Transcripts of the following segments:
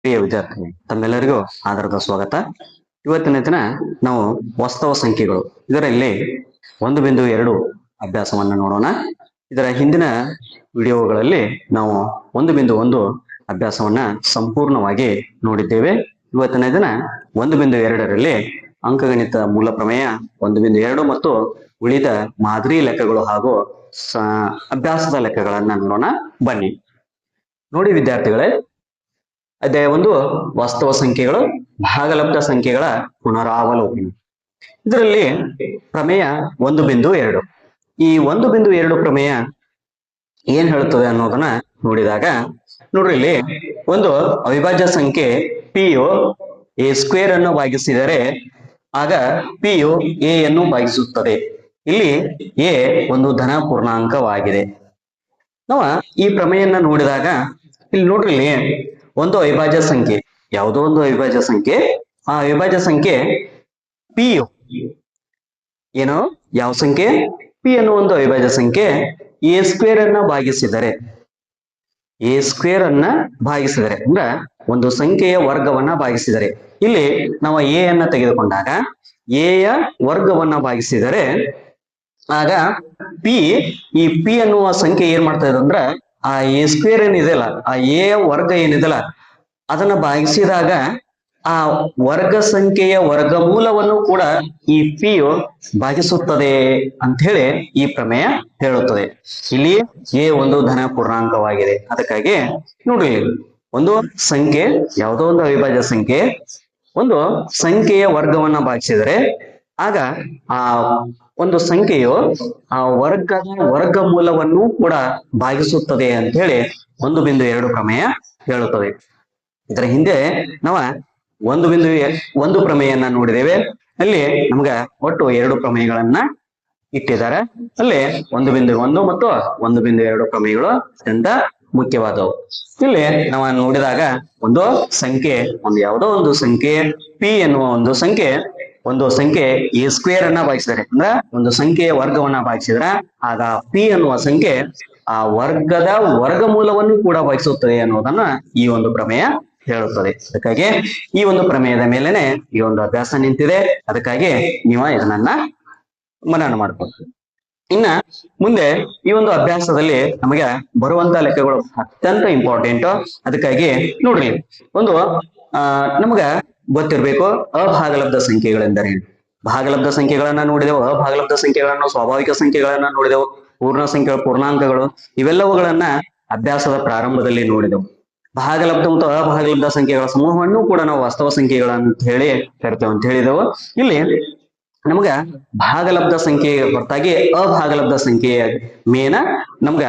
ಪ್ರಿಯ ವಿದ್ಯಾರ್ಥಿ ತಮ್ಮೆಲ್ಲರಿಗೂ ಆಧಾರದ ಸ್ವಾಗತ. ಇವತ್ತಿನ ದಿನ ನಾವು ವಾಸ್ತವ ಸಂಖ್ಯೆಗಳು ಇದರಲ್ಲಿ 1.2 ಅಭ್ಯಾಸವನ್ನ ನೋಡೋಣ. ಇದರ ಹಿಂದಿನ ವಿಡಿಯೋಗಳಲ್ಲಿ ನಾವು 1.1 ಅಭ್ಯಾಸವನ್ನ ಸಂಪೂರ್ಣವಾಗಿ ನೋಡಿದ್ದೇವೆ. ಇವತ್ತಿನ ದಿನ 1.2ರಲ್ಲಿ ಅಂಕಗಣಿತ ಮೂಲ ಪ್ರಮೇಯ 1.2 ಮತ್ತು ಉಳಿದ ಮಾದರಿ ಲೆಕ್ಕಗಳು ಹಾಗೂ ಅಭ್ಯಾಸದ ಲೆಕ್ಕಗಳನ್ನ ನೋಡೋಣ. ಬನ್ನಿ ನೋಡಿ ವಿದ್ಯಾರ್ಥಿಗಳೇ, ಅಧ್ಯಾಯ 1 ವಾಸ್ತವ ಸಂಖ್ಯೆಗಳು ಭಾಗಲಬ್ಧ ಸಂಖ್ಯೆಗಳ ಪುನರಾವಲೋಕನ. ಇದರಲ್ಲಿ ಪ್ರಮೇಯ 1.2. ಈ 1.2 ಪ್ರಮೇಯ ಏನ್ ಹೇಳುತ್ತದೆ ಅನ್ನೋದನ್ನ ನೋಡಿದಾಗ ನೋಡ್ರಿ, ಇಲ್ಲಿ ಒಂದು ಅವಿಭಾಜ್ಯ ಸಂಖ್ಯೆ ಪಿ ಯು ಎ ಸ್ಕ್ವೇರ್ ಅನ್ನು ಭಾಗಿಸಿದರೆ ಆಗ ಪಿ ಯು ಎ ಯನ್ನು ಭಾಗಿಸುತ್ತದೆ. ಇಲ್ಲಿ ಎ ಒಂದು ಧನ ಪೂರ್ಣಾಂಕವಾಗಿದೆ. ನಾವು ಈ ಪ್ರಮೇಯನ್ನ ನೋಡಿದಾಗ ಇಲ್ಲಿ ನೋಡ್ರಿ, ಇಲ್ಲಿ ಒಂದು ಅವಿಭಾಜ್ಯ ಸಂಖ್ಯೆ, ಯಾವುದೋ ಒಂದು ಅವಿಭಾಜ್ಯ ಸಂಖ್ಯೆ, ಆ ಅವಿಭಾಜ್ಯ ಸಂಖ್ಯೆ ಪಿ ಯು ಏನು ಯಾವ ಸಂಖ್ಯೆ ಪಿ ಅನ್ನೋ ಒಂದು ಅವಿಭಾಜ್ಯ ಸಂಖ್ಯೆ ಎ ಸ್ಕ್ವೇರ್ ಅನ್ನ ಭಾಗಿಸಿದರೆ, ಎ ಸ್ಕ್ವೇರ್ ಅನ್ನ ಭಾಗಿಸಿದರೆ ಅಂದ್ರ ಒಂದು ಸಂಖ್ಯೆಯ ವರ್ಗವನ್ನ ಭಾಗಿಸಿದರೆ, ಇಲ್ಲಿ ನಾವು ಎ ಅನ್ನ ತೆಗೆದುಕೊಂಡಾಗ ಎ ಯ ವರ್ಗವನ್ನ ಭಾಗಿಸಿದರೆ ಆಗ ಪಿ, ಈ ಪಿ ಅನ್ನುವ ಸಂಖ್ಯೆ ಏನ್ ಮಾಡ್ತಾ ಇದೆ ಅಂದ್ರ ಆ ಎ ಸ್ಕ್ವೇರ್ ಏನಿದೆಯಲ್ಲ, ಆ ಎ ವರ್ಗ ಏನಿದೆಯಲ್ಲ ಅದನ್ನ ಭಾಗಿಸಿದಾಗ ಆ ವರ್ಗ ಸಂಖ್ಯೆಯ ವರ್ಗಮೂಲವನ್ನು ಕೂಡ ಈ ಪಿ ಯು ಭಾಗಿಸುತ್ತದೆ ಅಂತ ಹೇಳಿ ಈ ಪ್ರಮೇಯ ಹೇಳುತ್ತದೆ. ಇಲ್ಲಿ ಎ ಒಂದು ಧನ ಪೂರ್ಣಾಂಕವಾಗಿದೆ. ಅದಕ್ಕಾಗಿ ನೋಡ್ರಿ, ಒಂದು ಸಂಖ್ಯೆ, ಯಾವುದೋ ಒಂದು ಅವಿಭಾಜ್ಯ ಸಂಖ್ಯೆ ಒಂದು ಸಂಖ್ಯೆಯ ವರ್ಗವನ್ನ ಭಾಗಿಸಿದರೆ ಆಗ ಆ ಒಂದು ಸಂಖ್ಯೆಯು ಆ ವರ್ಗದ ವರ್ಗಮೂಲವನ್ನು ಕೂಡ ಭಾಗಿಸುತ್ತದೆ ಅಂತ ಹೇಳಿ 1.2 ಪ್ರಮೇಯ ಹೇಳುತ್ತದೆ. ಇದರ ಹಿಂದೆ ನಾವು 1.1 ಪ್ರಮೇಯನ್ನ ನೋಡಿದ್ದೇವೆ. ಅಲ್ಲಿ ನಮ್ಗ ಒಟ್ಟು 2 ಪ್ರಮೇಯಗಳನ್ನ ಇಟ್ಟಿದ್ದಾರೆ. ಅಲ್ಲಿ 1.1 ಮತ್ತು 1.2 ಪ್ರಮೇಯಗಳು ಅತ್ಯಂತ ಮುಖ್ಯವಾದವು. ಇಲ್ಲಿ ನಾವು ನೋಡಿದಾಗ ಒಂದು ಸಂಖ್ಯೆ, ಯಾವುದೋ ಒಂದು ಸಂಖ್ಯೆ ಪಿ ಎನ್ನುವ ಒಂದು ಸಂಖ್ಯೆ ಎ ಸ್ಕ್ವೇರ್ ಅನ್ನ ಭಾಗಿಸಿದರೆ ಅಂದ್ರ ಒಂದು ಸಂಖ್ಯೆಯ ವರ್ಗವನ್ನ ಭಾಗಿಸಿದ್ರೆ ಆಗ ಪಿ ಅನ್ನುವ ಸಂಖ್ಯೆ ಆ ವರ್ಗದ ವರ್ಗಮೂಲವನ್ನು ಕೂಡ ಭಾಗಿಸುತ್ತದೆ ಅನ್ನೋದನ್ನ ಈ ಒಂದು ಪ್ರಮೇಯ ಹೇಳುತ್ತದೆ. ಅದಕ್ಕಾಗಿ ಈ ಒಂದು ಪ್ರಮೇಯದ ಮೇಲೆನೆ ಈ ಒಂದು ಅಭ್ಯಾಸ ನಿಂತಿದೆ. ಅದಕ್ಕಾಗಿ ನೀವು ಇದನ್ನ ಮನನ ಮಾಡ್ಕೊಳ್ತೀವಿ. ಇನ್ನ ಮುಂದೆ ಈ ಒಂದು ಅಭ್ಯಾಸದಲ್ಲಿ ನಮಗೆ ಬರುವಂತ ಲೆಕ್ಕಗಳು ಅತ್ಯಂತ ಇಂಪಾರ್ಟೆಂಟ್. ಅದಕ್ಕಾಗಿ ನೋಡ್ರಿ, ಒಂದು ನಮಗ ಗೊತ್ತಿರ್ಬೇಕು ಅಭಾಗಲಬ್ಧ ಸಂಖ್ಯೆಗಳೆಂದರೇನು. ಭಾಗಲಬ್ಧ ಸಂಖ್ಯೆಗಳನ್ನ ನೋಡಿದೆವು, ಅಭಾಗಲಬ್ಧ ಸಂಖ್ಯೆಗಳನ್ನು, ಸ್ವಾಭಾವಿಕ ಸಂಖ್ಯೆಗಳನ್ನ ನೋಡಿದೆವು, ಪೂರ್ಣ ಸಂಖ್ಯೆಗಳು, ಪೂರ್ಣಾಂಕಗಳು, ಇವೆಲ್ಲವುಗಳನ್ನ ಅಭ್ಯಾಸದ ಪ್ರಾರಂಭದಲ್ಲಿ ನೋಡಿದೆವು. ಭಾಗಲಬ್ಧ ಮತ್ತು ಅಭಾಗಲಬ್ಧ ಸಂಖ್ಯೆಗಳ ಸಮೂಹವನ್ನು ಕೂಡ ನಾವು ವಾಸ್ತವ ಸಂಖ್ಯೆಗಳಂತ ಹೇಳಿ ಕರಿತೇವೆ ಅಂತ ಹೇಳಿದೆವು. ಇಲ್ಲಿ ನಮ್ಗ ಭಾಗಲಬ್ಧ ಸಂಖ್ಯೆ ಹೊರತಾಗಿ ಅಭಾಗಲಬ್ಧ ಸಂಖ್ಯೆಯ ಮೇನ ನಮ್ಗ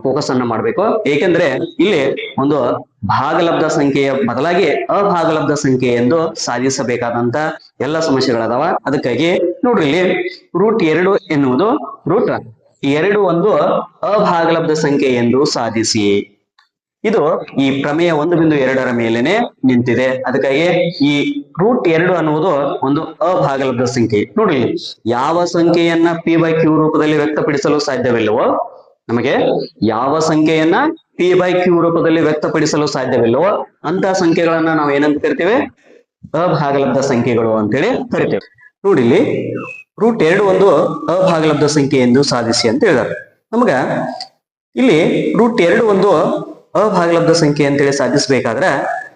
ಫೋಕಸ್ ಅನ್ನ ಮಾಡ್ಬೇಕು. ಏಕೆಂದ್ರೆ ಇಲ್ಲಿ ಒಂದು ಭಾಗಲಬ್ಧ ಸಂಖ್ಯೆಯ ಬದಲಾಗಿ ಅಭಾಗಲಬ್ಧ ಸಂಖ್ಯೆ ಎಂದು ಸಾಧಿಸಬೇಕಾದಂತ ಎಲ್ಲ ಸಮಸ್ಯೆಗಳದಾವ. ಅದಕ್ಕಾಗಿ ನೋಡ್ರಿ, ಇಲ್ಲಿ √2 ಎನ್ನುವುದು √2 ಒಂದು ಅಭಾಗಲಬ್ಧ ಸಂಖ್ಯೆ ಎಂದು ಸಾಧಿಸಿ. ಇದು ಈ ಪ್ರಮೇಯ 1.2ರ ಮೇಲೆನೆ ನಿಂತಿದೆ. ಅದಕ್ಕಾಗಿ ಈ √2 ಅನ್ನುವುದು ಒಂದು ಅಭಾಗಲಬ್ಧ ಸಂಖ್ಯೆ. ನೋಡ್ರಿ, ಯಾವ ಸಂಖ್ಯೆಯನ್ನ p/q ರೂಪದಲ್ಲಿ ವ್ಯಕ್ತಪಡಿಸಲು ಸಾಧ್ಯವಿಲ್ಲವೋ, ನಮಗೆ ಯಾವ ಸಂಖ್ಯೆಯನ್ನ p/q ರೂಪದಲ್ಲಿ ವ್ಯಕ್ತಪಡಿಸಲು ಸಾಧ್ಯವಿಲ್ಲವೋ ಅಂತ ಸಂಖ್ಯೆಗಳನ್ನ ನಾವು ಏನಂತ ಕರಿತೇವೆ? ಅಭಾಗಲಬ್ಧ ಸಂಖ್ಯೆಗಳು ಅಂತೇಳಿ ಕರಿತೇವೆ. ನೋಡಿ, ಇಲ್ಲಿ √2 ಒಂದು ಅಭಾಗಲಬ್ಧ ಸಂಖ್ಯೆ ಎಂದು ಸಾಧಿಸಿ ಅಂತ ಹೇಳಿದಾರೆ. ನಮಗ ಇಲ್ಲಿ √2 ಒಂದು ಅಭಾಗಲಬ್ಧ ಸಂಖ್ಯೆ ಅಂತೇಳಿ ಸಾಧಿಸಬೇಕಾದ್ರೆ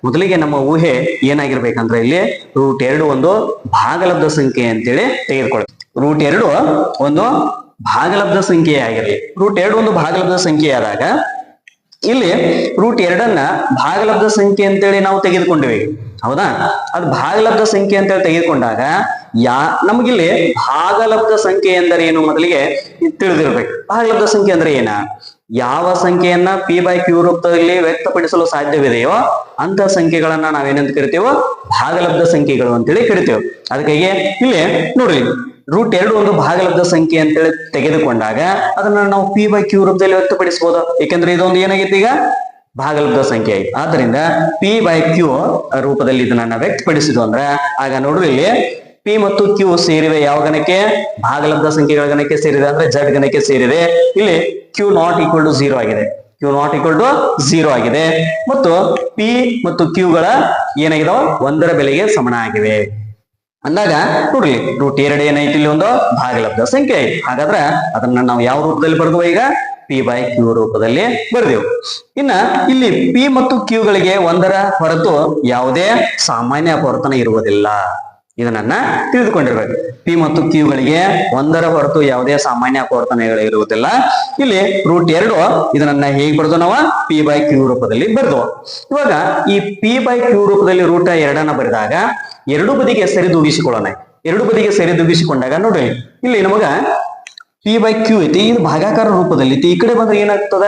ಮೊದಲಿಗೆ ನಮ್ಮ ಊಹೆ ಏನಾಗಿರ್ಬೇಕಂದ್ರೆ ಇಲ್ಲಿ √2 ಒಂದು ಭಾಗಲಬ್ಧ ಸಂಖ್ಯೆ ಅಂತೇಳಿ ತೆಗೆದುಕೊಳ್ಳಿ. √2 ಒಂದು ಭಾಗಲಬ್ಧ ಸಂಖ್ಯೆ ಆಗಿರಲಿ. √2 ಒಂದು ಭಾಗಲಬ್ಧ ಸಂಖ್ಯೆ ಆದಾಗ ಇಲ್ಲಿ √2ನ್ನ ಭಾಗಲಬ್ಧ ಸಂಖ್ಯೆ ಅಂತೇಳಿ ನಾವು ತೆಗೆದುಕೊಂಡಿವಿ, ಹೌದಾ? ಅದು ಭಾಗಲಬ್ಧ ಸಂಖ್ಯೆ ಅಂತೇಳಿ ತೆಗೆದುಕೊಂಡಾಗ ನಮಗಿಲ್ಲಿ ಭಾಗಲಬ್ಧ ಸಂಖ್ಯೆ ಎಂದರೆ ಏನು ಮೊದಲಿಗೆ ತಿಳಿದಿರ್ಬೇಕು. ಭಾಗಲಬ್ಧ ಸಂಖ್ಯೆ ಅಂದ್ರೆ ಏನ? ಯಾವ ಸಂಖ್ಯೆಯನ್ನ p/q ರೂಪದಲ್ಲಿ ವ್ಯಕ್ತಪಡಿಸಲು ಸಾಧ್ಯವಿದೆಯೋ ಅಂತ ಸಂಖ್ಯೆಗಳನ್ನ ನಾವೇನಂತ ಕರಿತೇವೋ ಭಾಗಲಬ್ಧ ಸಂಖ್ಯೆಗಳು ಅಂತೇಳಿ ಕರಿತೇವೆ. ಅದಕ್ಕಾಗಿ ಇಲ್ಲಿ ನೋಡ್ರಿ, √2 ಒಂದು ಭಾಗಲಬ್ಧ ಸಂಖ್ಯೆ ಅಂತೇಳಿ ತೆಗೆದುಕೊಂಡಾಗ ಅದನ್ನ ನಾವು p/q ರೂಪದಲ್ಲಿ ವ್ಯಕ್ತಪಡಿಸಬಹುದು. ಏಕೆಂದ್ರೆ ಇದೊಂದು ಏನಾಗಿತ್ತು, ಈಗ ಭಾಗಲಬ್ಧ ಸಂಖ್ಯೆ ಆಯ್ತು. ಆದ್ರಿಂದ p/q ರೂಪದಲ್ಲಿ ಇದನ್ನ ವ್ಯಕ್ತಪಡಿಸಿದ್ವು ಅಂದ್ರೆ ಆಗ ನೋಡ್ರಿ, ಇಲ್ಲಿ ಪಿ ಮತ್ತು ಕ್ಯೂ ಸೇರಿವೆ ಯಾವ ಗಣಕ್ಕೆ? ಭಾಗಲಬ್ಧ ಸಂಖ್ಯೆಗಳ ಗಣಕ್ಕೆ ಸೇರಿದೆ, ಅಂದ್ರೆ z ಗಣಕ್ಕೆ ಸೇರಿದೆ. ಇಲ್ಲಿ q ≠ 0 ಆಗಿದೆ. ಕ್ಯೂ ನಾಟ್ ಈಕ್ವಲ್ ಟು 0 ಆಗಿದೆ ಮತ್ತು ಪಿ ಮತ್ತು ಕ್ಯೂಗಳ ಏನಾಗಿದಾವ ಒಂದರ ಬೆಲೆಗೆ ಸಮನ ಆಗಿವೆ ಅಂದಾಗ ನೋಡ್ರಿ √2 ಏನೈತಿ ಇಲ್ಲಿ ಒಂದು ಭಾಗಲಬ್ಧ ಸಂಖ್ಯೆ ಐತಿ. ಹಾಗಾದ್ರೆ ಅದನ್ನ ನಾವು ಯಾವ ರೂಪದಲ್ಲಿ ಬರೆದುವ ಈಗ ಪಿ ಬೈ ಕ್ಯೂ ರೂಪದಲ್ಲಿ ಬರೆದೆವು. ಇನ್ನ ಇಲ್ಲಿ ಪಿ ಮತ್ತು ಕ್ಯೂಗಳಿಗೆ ಒಂದರ ಹೊರತು ಯಾವುದೇ ಸಾಮಾನ್ಯ ಅಪವರ್ತನ ಇರುವುದಿಲ್ಲ. ಇದನ್ನ ತಿಳಿದುಕೊಂಡಿರ್ಬೇಕು. ಪಿ ಮತ್ತು ಕ್ಯೂಗಳಿಗೆ ಒಂದರ ಹೊರತು ಯಾವುದೇ ಸಾಮಾನ್ಯ ಅಪವರ್ತನಗಳು ಇರುವುದಿಲ್ಲ. ಇಲ್ಲಿ √2 ಇದನ್ನ ಹೇಗೆ ಬರೆದು ನಾವು ಪಿ ಬೈ ಕ್ಯೂ ರೂಪದಲ್ಲಿ ಬರೆದು. ಇವಾಗ ಈ ಪಿ ಬೈ ಕ್ಯೂ ರೂಪದಲ್ಲಿ √2 ಬರೆದಾಗ ಎರಡು ಬದಿಗೆ ಸರಿದೂಗಿಸಿಕೊಳ್ಳೋಣ. ಎರಡು ಬದಿಗೆ ಸರಿದೂಗಿಸಿಕೊಂಡಾಗ ನೋಡ್ರಿ ಇಲ್ಲಿ ನಮಗ ಪಿ ಬೈ ಕ್ಯೂ ಐತಿ, ಇದು ಭಾಗಾಕಾರ ರೂಪದಲ್ಲಿ ಐತಿ. ಈ ಕಡೆ ಬಂದ್ರೆ ಏನಾಗ್ತದ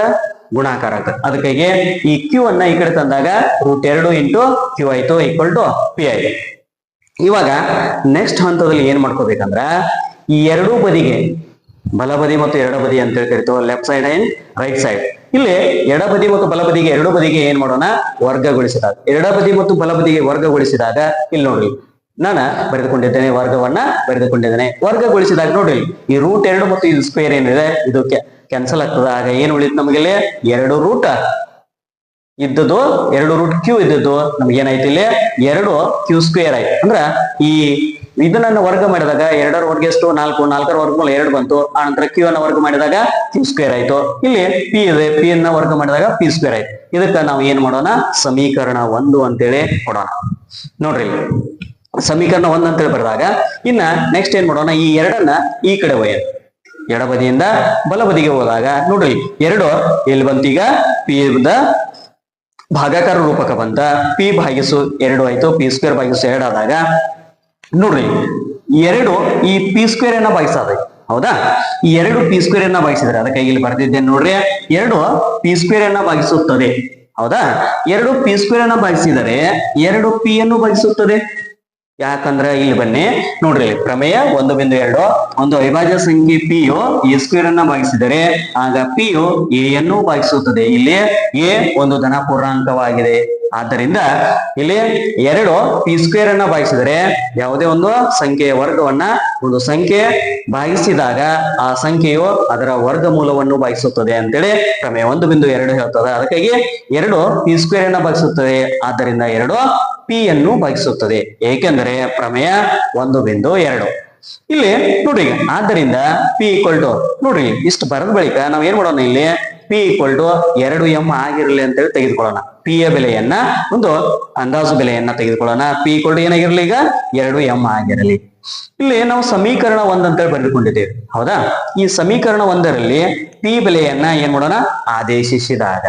ಗುಣಾಕಾರ ಆಗ್ತದೆ. ಅದಕ್ಕಾಗಿ ಈ ಕ್ಯೂ ಅನ್ನ ಈ ಕಡೆ ತಂದಾಗ √2 ಇಂಟು ಕ್ಯೂ ಆಯ್ತು ಈಕ್ವಲ್ ಟು ಪಿ ಆಯ್ತು. ಇವಾಗ ನೆಕ್ಸ್ಟ್ ಹಂತದಲ್ಲಿ ಏನ್ ಮಾಡ್ಕೋಬೇಕಂದ್ರ ಈ ಎರಡೂ ಬದಿಗೆ ಬಲಬದಿ ಮತ್ತು ಎಡಬದಿ ಅಂತ ಕರಿತೀವಿ, left side and write side. ಇಲ್ಲಿ ಎಡಬದಿ ಮತ್ತು ಬಲಬದಿಗೆ ಎರಡು ಬದಿಗೆ ಏನ್ ಮಾಡೋಣ ವರ್ಗಗೊಳಿಸಿದಾಗ, ಎಡಬದಿ ಮತ್ತು ಬಲಬದಿಗೆ ವರ್ಗಗೊಳಿಸಿದಾಗ ಇಲ್ಲಿ ನೋಡ್ರಿ ನಾನು ಬರೆದುಕೊಂಡಿದ್ದೇನೆ, ವರ್ಗವನ್ನ ಬರೆದುಕೊಂಡಿದ್ದೇನೆ. ವರ್ಗಗೊಳಿಸಿದಾಗ ನೋಡ್ರಿ ಈ √2 ಮತ್ತು ಇದು ಸ್ಕ್ವೇರ್ ಏನಿದೆ ಇದು ಕ್ಯಾನ್ಸಲ್ ಆಗ್ತದೆ. ಆಗ ಏನ್ ಉಳಿತು ನಮಗೆ ಇಲ್ಲಿ ಎರಡು ರೂಟ್ ಇದ್ದದ್ದು, ಎರಡು √q ಇದ್ದದ್ದು ನಮ್ಗೆ ಏನಾಯ್ತು ಇಲ್ಲಿ ಎರಡು ಕ್ಯೂ ಸ್ಕ್ವೇರ್ ಆಯ್ತು. ಅಂದ್ರ ಈ ಇದನ್ನ ವರ್ಗ ಮಾಡಿದಾಗ ಎರಡರ ವರ್ಗ ಎಷ್ಟು 4, 4ರ ವರ್ಗಮೂಲ 2 ಬಂತು. ಆ ನಂತರ ಕ್ಯೂ ಅನ್ನ ವರ್ಗ ಮಾಡಿದಾಗ ಕ್ಯೂ ಸ್ಕ್ವೇರ್ ಆಯ್ತು. ಇಲ್ಲಿ ಪಿ ಇದೆ, ಪಿ ಅನ್ನ ವರ್ಗ ಮಾಡಿದಾಗ ಪಿ ಸ್ಕ್ವೇರ್ ಆಯ್ತು. ಇದಕ್ಕ ನಾವು ಏನ್ ಮಾಡೋಣ ಸಮೀಕರಣ 1 ಅಂತೇಳಿ ಕೊಡೋಣ. ನೋಡ್ರಿ ಸಮೀಕರಣ 1 ಅಂತೇಳಿ ಬರೆದಾಗ ಇನ್ನ ನೆಕ್ಸ್ಟ್ ಏನ್ ಮಾಡೋಣ, ಈ ಎರಡನ್ನ ಈ ಕಡೆ ಒಯ್ಯೋದು. ಎಡಬದಿಯಿಂದ ಬಲಬದಿಗೆ ಹೋದಾಗ ನೋಡ್ರಿ ಎರಡು ಎಲ್ಲಿ ಬಂತು ಈಗ ಪಿ ಭಾಗಾಕಾರ ರೂಪಕ ಬಂತ. ಪಿ ಭಾಗಿಸು 2 ಆಯ್ತು, ಪಿ ಸ್ಕ್ವೇರ್ ಭಾಗಿಸು 2 ಆದಾಗ ನೋಡ್ರಿ ಎರಡು ಈ ಪಿ ಸ್ಕ್ವೇರ್ ಅನ್ನ ಭಾಗಿಸೋದು. ಹೌದಾ, ಈ ಎರಡು ಪಿ ಸ್ಕ್ವೇರ್ ಅನ್ನ ಭಾಗಿಸಿದ್ರೆ ಅದಕ್ಕೆ ಇಲ್ಲಿ ಬರ್ತಿದ್ದೇನೆ ನೋಡ್ರಿ, ಎರಡು ಪಿ ಸ್ಕ್ವೇರ್ ಅನ್ನ ಭಾಗಿಸುತ್ತದೆ. ಹೌದಾ, ಎರಡು ಪಿ ಸ್ಕ್ವೇರ್ ಅನ್ನ ಭಾಗಿಸಿದರೆ ಎರಡು ಪಿ ಅನ್ನು ಭಾಗಿಸುತ್ತದೆ. ಯಾಕಂದ್ರೆ ಇಲ್ಲಿ ಬನ್ನಿ ನೋಡ್ರಿ ಪ್ರಮೇಯ 1.2 ಒಂದು ಅವಿಭಾಜ್ಯ ಸಂಖ್ಯೆ ಪಿ ಯು ಎ ಸ್ಕ್ವೇರ್ ಅನ್ನ ಭಾಗಿಸಿದರೆ ಆಗ ಪಿ ಯು ಎ ಯನ್ನು ಭಾಗಿಸುತ್ತದೆ. ಇಲ್ಲಿ ಎ ಒಂದು ಧನ ಪೂರ್ಣಾಂಕವಾಗಿದೆ. ಆದ್ದರಿಂದ ಇಲ್ಲಿ ಎರಡು ಪಿ ಸ್ಕ್ವೇರ್ ಅನ್ನ ಭಾಗಿಸಿದರೆ ಯಾವುದೇ ಒಂದು ಸಂಖ್ಯೆಯ ವರ್ಗವನ್ನ ಒಂದು ಸಂಖ್ಯೆ ಭಾಗಿಸಿದಾಗ ಆ ಸಂಖ್ಯೆಯು ಅದರ ವರ್ಗಮೂಲವನ್ನು ಭಾಗಿಸುತ್ತದೆ ಅಂತೇಳಿ ಪ್ರಮೇಯ 1.2 ಹೇಳ್ತದೆ. ಅದಕ್ಕಾಗಿ ಎರಡು ಪಿ ಸ್ಕ್ವೇರ್ ಅನ್ನ ಭಾಗಿಸುತ್ತದೆ. ಆದ್ದರಿಂದ ಎರಡು ಪಿ ಅನ್ನು ಭಾಗಿಸುತ್ತದೆ, ಏಕೆಂದರೆ ಪ್ರಮೇಯ 1.2. ಇಲ್ಲಿ ನೋಡ್ರಿ ಆದ್ದರಿಂದ ಪಿ ಈಕ್ವಲ್ ಟು ನೋಡ್ರಿ ಇಷ್ಟು ಬರೆದ ಬಳಿಕ ನಾವ್ ಏನ್ ಮಾಡೋಣ, ಇಲ್ಲಿ ಪಿ ಈಕ್ವಲ್ ಟು 2m ಆಗಿರಲಿ ಅಂತೇಳಿ ತೆಗೆದುಕೊಳ್ಳೋಣ. ಪಿ ಯ ಬೆಲೆಯನ್ನ ಒಂದು ಅಂದಾಜು ಬೆಲೆಯನ್ನ ತೆಗೆದುಕೊಳ್ಳೋಣ. ಪಿ ಈಕ್ವಲ್ ಟು ಏನಾಗಿರ್ಲಿ ಈಗ 2m ಆಗಿರಲಿ. ಇಲ್ಲಿ ನಾವು ಸಮೀಕರಣ 1 ಅಂತೇಳಿ ಬರೆದುಕೊಂಡಿದ್ದೇವೆ. ಹೌದಾ, ಈ ಸಮೀಕರಣ 1ರಲ್ಲಿ ಪಿ ಬೆಲೆಯನ್ನ ಏನ್ ಮಾಡೋಣ ಆದೇಶಿಸಿದಾಗ,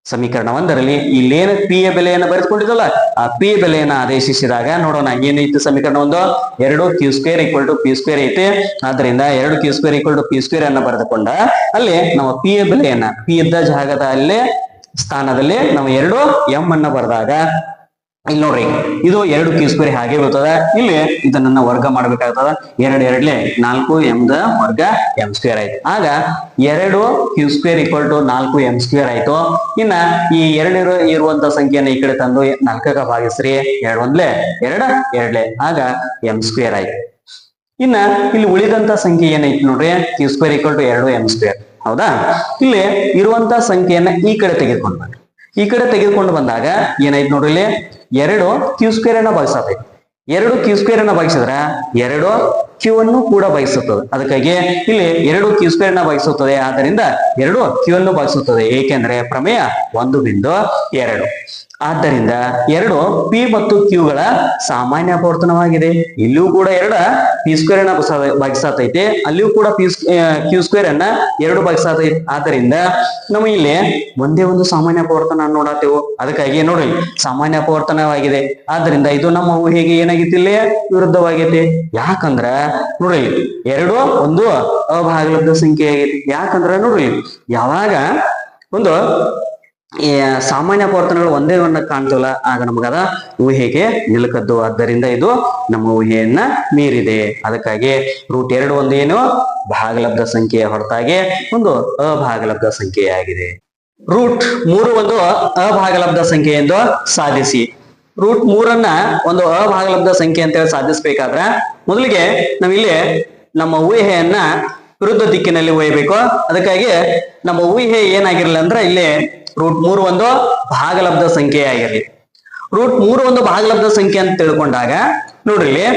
ಸಮೀಕರಣ 1ರಲ್ಲಿ ಇಲ್ಲೇನು ಪಿ ಯ ಬೆಲೆಯನ್ನ ಬರೆದುಕೊಂಡಿದ್ದಲ್ಲ ಆ ಪಿ ಬೆಲೆಯನ್ನ ಆದೇಶಿಸಿದಾಗ ನೋಡೋಣ ಏನಿತ್ತು ಸಮೀಕರಣ 1 2 Q square equal to P square ಐತೆ. ಆದ್ರಿಂದ 2 Q square equal to P square ಅನ್ನ ಬರೆದುಕೊಂಡ ಅಲ್ಲಿ ನಾವು ಪಿ ಯ ಬೆಲೆಯನ್ನ ಪಿ ಇದ್ದ ಜಾಗದ ಅಲ್ಲೇ ಸ್ಥಾನದಲ್ಲಿ ನಾವು 2m ಅನ್ನ ಬರೆದಾಗ ಇಲ್ಲಿ ನೋಡ್ರಿ ಇದು 2 ಕ್ಯೂ ಸ್ಕ್ವೇರ್ ಹಾಗೆ ಬರ್ತದ. ಇಲ್ಲಿ ಇದನ್ನ ವರ್ಗ ಮಾಡ್ಬೇಕಾಗ್ತದ. 2 2 4m ದ ವರ್ಗ m ಸ್ಕ್ವೇರ್ ಆಯ್ತು. ಆಗ 2 Q square equal to 4m square ಆಯ್ತು. ಇನ್ನ ಈ 2 ಇರುವಂತ ಸಂಖ್ಯೆಯನ್ನ ಈ ಕಡೆ ತಂದು 4ಗ ಭಾಗಿಸ್ರಿ. 2 1 2 2 ಆಗ m ಸ್ಕ್ವೇರ್ ಆಯ್ತು. ಇನ್ನ ಇಲ್ಲಿ ಉಳಿದಂತ ಸಂಖ್ಯೆ ಏನೈತಿ ನೋಡ್ರಿ Q square equal to 2m square. ಹೌದಾ, ಇಲ್ಲಿ ಇರುವಂತ ಸಂಖ್ಯೆಯನ್ನ ಈ ಕಡೆ ತೆಗೆದುಕೊಂಡು ಬನ್ನಿ. ಈ ಕಡೆ ತೆಗೆದುಕೊಂಡು ಬಂದಾಗ ಏನಾಯ್ತು ನೋಡ್ರಿ, ಇಲ್ಲಿ 2 ಕ್ಯೂ ಸ್ಕ್ವೇರ್ ಅನ್ನ ಭಾಗಿಸಬೇಕು. 2 ಕ್ಯೂ ಸ್ಕ್ವೇರ್ ಅನ್ನ ಭಾಗಿಸಿದ್ರ 2 ಕ್ಯೂ ಅನ್ನು ಕೂಡ ಭಾಗಿಸುತ್ತದೆ. ಅದಕ್ಕಾಗಿ ಇಲ್ಲಿ 2 ಕ್ಯೂ ಸ್ಕ್ವೇರ್ ಅನ್ನ ಭಾಗಿಸುತ್ತದೆ. ಆದ್ದರಿಂದ 2 ಕ್ಯೂ ಅನ್ನು ಭಾಗಿಸುತ್ತದೆ, ಏಕೆಂದ್ರೆ ಪ್ರಮೇಯ 1.2. ಆದ್ದರಿಂದ 2 ಪಿ ಮತ್ತು ಕ್ಯೂಗಳ ಸಾಮಾನ್ಯ ಅಪವರ್ತನವಾಗಿದೆ. ಇಲ್ಲಿಯೂ ಕೂಡ 2 ಪಿ ಸ್ಕ್ವೇರ್ ಅನ್ನ ಭಾಗಿಸತೈತೆ, ಅಲ್ಲಿಯೂ ಕೂಡ ಕ್ಯೂ ಸ್ಕ್ವೇರ್ ಅನ್ನ 2 ಭಾಗಿಸತೈತೆ. ಆದ್ದರಿಂದ ನಾವು ಇಲ್ಲಿ ಒಂದೇ ಒಂದು ಸಾಮಾನ್ಯ ಅಪವರ್ತನ ನೋಡತ್ತೇವೆ. ಅದಕ್ಕಾಗಿ ನೋಡ್ರಿ ಸಾಮಾನ್ಯ ಅಪವರ್ತನವಾಗಿದೆ. ಆದ್ದರಿಂದ ಇದು ನಮ್ಮ ಊಹೆಗೆ ಏನಾಗಿತ್ತು ಇಲ್ಲಿ ವಿರುದ್ಧವಾಗೈತಿ. ಯಾಕಂದ್ರ ನೋಡ್ರಿ 2 ಒಂದು ಅಭಾಗಲಬ್ಧ ಸಂಖ್ಯೆ ಆಗೈತಿ. ಯಾಕಂದ್ರ ನೋಡ್ರಿ ಯಾವಾಗ ಒಂದು ಸಾಮಾನ್ಯ ಅಪವರ್ತನಗಳು ಒಂದೇ ಒಂದು ಕಾಣ್ತವಲ್ಲ ಆಗ ನಮಗದ ಊಹೆಗೆ ನಿಲುಕದ್ದು. ಆದ್ದರಿಂದ ಇದು ನಮ್ಮ ಊಹೆಯನ್ನ ಮೀರಿದೆ. ಅದಕ್ಕಾಗಿ √2 ಒಂದು ಏನು ಭಾಗಲಬ್ಧ ಸಂಖ್ಯೆಯ ಹೊರತಾಗಿ ಒಂದು ಅಭಾಗಲಬ್ಧ ಸಂಖ್ಯೆಯಾಗಿದೆ. √3 ಒಂದು ಅಭಾಗಲಬ್ಧ ಸಂಖ್ಯೆ ಎಂದು ಸಾಧಿಸಿ. √3 ಒಂದು ಅಭಾಗಲಬ್ಧ ಸಂಖ್ಯೆ ಅಂತೇಳಿ ಸಾಧಿಸಬೇಕಾದ್ರ ಮೊದಲಿಗೆ ನಾವಿಲ್ಲಿ ನಮ್ಮ ಊಹೆಯನ್ನ ವಿರುದ್ಧ ದಿಕ್ಕಿನಲ್ಲಿ ಒಯ್ಯಬೇಕು. ಅದಕ್ಕಾಗಿ ನಮ್ಮ ಊಹೆ ಏನಾಗಿರ್ಲಿ ಅಂದ್ರೆ ಇಲ್ಲಿ √3 ಒಂದು ಭಾಗಲಬ್ಧ ಸಂಖ್ಯೆ ಆಗಿರ್ಲಿ. √3 ಒಂದು ಭಾಗಲಬ್ಧ ಸಂಖ್ಯೆ ಅಂತ ತಿಳ್ಕೊಂಡಾಗ ನೋಡ್ರಿ, ಇಲ್ಲಿ